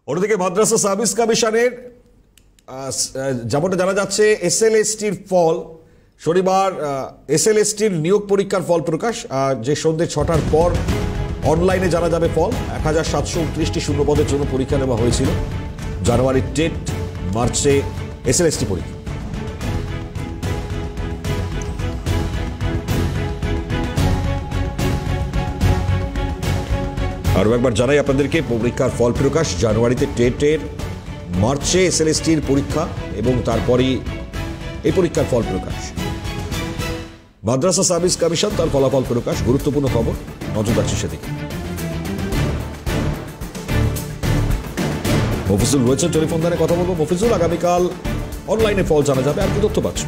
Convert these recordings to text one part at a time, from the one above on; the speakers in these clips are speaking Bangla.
অন্যদিকে মাদ্রাসা সার্ভিস কমিশনের যেমনটা জানা যাচ্ছে এসএলএসটির ফল শনিবার এসএলএসটির নিয়োগ পরীক্ষার ফল প্রকাশ, যে সন্ধ্যে 6টার পর অনলাইনে জানা যাবে ফল। 1729টি শূন্য পদের জন্য পরীক্ষা নেওয়া হয়েছিল। জানুয়ারি টেট, মার্চে এসএলএসটি পরীক্ষা। আরও একবার জানাই আপনাদেরকে, পরীক্ষার ফল প্রকাশ জানুয়ারিতে টেটের, মার্চে এসএলএসটির পরীক্ষা এবং তারপরই এই পরীক্ষার ফল প্রকাশ। মাদ্রাসা সার্ভিস কমিশন তার ফলাফল প্রকাশ, গুরুত্বপূর্ণ খবর, নজর রাখছে সেদিকে। মফিজুল রয়েছেন টেলিফোন লাইনে, কথা বলবো। মফিজুল, আগামীকাল অনলাইনে ফল জানা যাবে, আর কি তথ্য পাচ্ছ?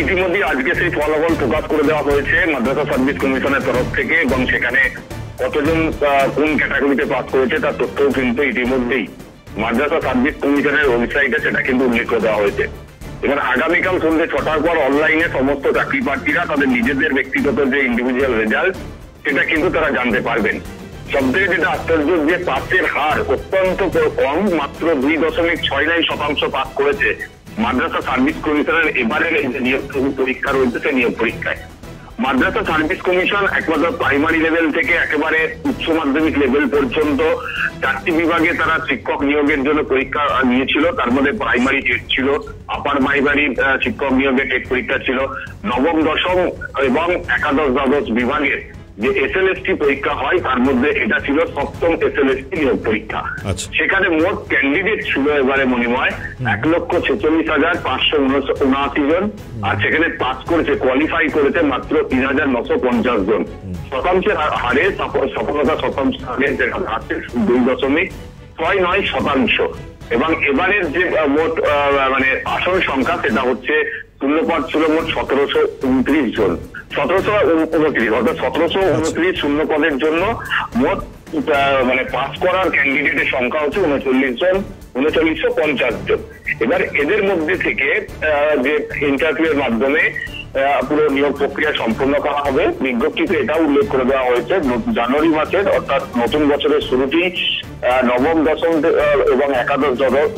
ইতিমধ্যে আজকে সেই ফলাফল প্রকাশ করে দেওয়া হয়েছে মাদ্রাসা সার্ভিস কমিশনের তরফ থেকে, এবং সেখানে কতজন কোন ক্যাটাগরিতে পাস করেছে তার তথ্যও কিন্তু ইতিমধ্যেই মাদ্রাসা সার্ভিস কমিশনের ওয়েবসাইটে সেটা কিন্তু উল্লেখ করে দেওয়া হয়েছে। এখানে আগামীকাল সন্ধ্যে 6টার পর অনলাইনে সমস্ত চাকরি প্রার্থীরা তাদের নিজেদের ব্যক্তিগত যে ইন্ডিভিজুয়াল রেজাল্ট সেটা কিন্তু তারা জানতে পারবেন। সবথেকে যেটা আশ্চর্য যে পাসের হার অত্যন্ত কম, মাত্র 2.69% পাস করেছে মাদ্রাসা সার্ভিস কমিশনের এবারের এই যে নিয়োগ পরীক্ষা রয়েছে সেই নিয়োগ পরীক্ষায়। মাদ্রাসা সার্ভিস কমিশন একমাত্র প্রাইমারি লেভেল থেকে একেবারে উচ্চ মাধ্যমিক লেভেল পর্যন্ত 4টি বিভাগে তারা শিক্ষক নিয়োগের জন্য পরীক্ষা নিয়েছিল। তার মধ্যে প্রাইমারি টেট ছিল, আপার প্রাইমারি শিক্ষক নিয়োগের টেট পরীক্ষা ছিল, নবম, দশম এবং একাদশ, দ্বাদশ বিভাগের যে এসএলএসটি পরীক্ষা হয় তার মধ্যে এটা ছিল 7ম এসএলএসটি নিয়োগ পরীক্ষা। সেখানে মোট ক্যান্ডিডেট ছিল এবারে মনিময় 1,46,579 জন, আর সেখানে পাস করেছে, কোয়ালিফাই করেছে মাত্র 3,950 জন। শতাংশের হারে সফলতা শতাংশ আছে 2.69%। এবং এবারের যে মোট আসন সংখ্যা সেটা হচ্ছে শূন্যপদ ছিল মোট 1729 জন, 1729, অর্থাৎ 1729 শূন্য পদের জন্য মোট পাস করার ক্যান্ডিডেটের সংখ্যা হচ্ছে 3950 জন। এবার এদের মধ্যে থেকে যে ইন্টারভিউ এর মাধ্যমে পুরো নিয়োগ প্রক্রিয়া সম্পূর্ণ করা হবে। বিজ্ঞপ্তিতে এটাও উল্লেখ করে দেওয়া হয়েছে জানুয়ারি মাসের, অর্থাৎ নতুন বছরের শুরুতেই নবম, দশম এবং একাদশ,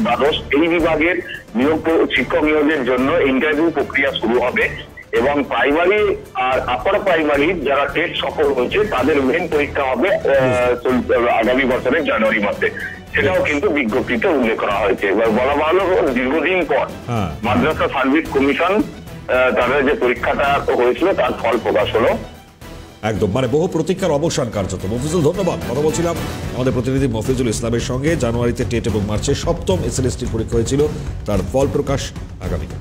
দ্বাদশ এই বিভাগের নিয়োগ শিক্ষক নিয়োগের জন্য ইন্টারভিউ প্রক্রিয়া শুরু হবে। এবং প্রাইমারি আর আপার প্রাইমারি যারা টেট সফল হয়েছে তাদের মেন পরীক্ষা হবে আগামী বছরের জানুয়ারি মাসে। সেটাও কিন্তু বিজ্ঞপ্তিতে উল্লেখ করা হয়েছে। এবার বলা ভালো, দীর্ঘদিন পর মাদ্রাসা সার্ভিস কমিশন তাদের যে পরীক্ষাটা হয়েছিল তার ফল প্রকাশ হলো। একদম, বহু প্রতীক্ষার অবসান কার্যত। মফিজুল, ধন্যবাদ। কথা বলছিলাম আমাদের প্রতিনিধি মফিজুল ইসলামের সঙ্গে। জানুয়ারিতে টেট এবং মার্চে 7ম এসএলএসটির পরীক্ষা হয়েছিল, তার ফল প্রকাশ আগামীকাল।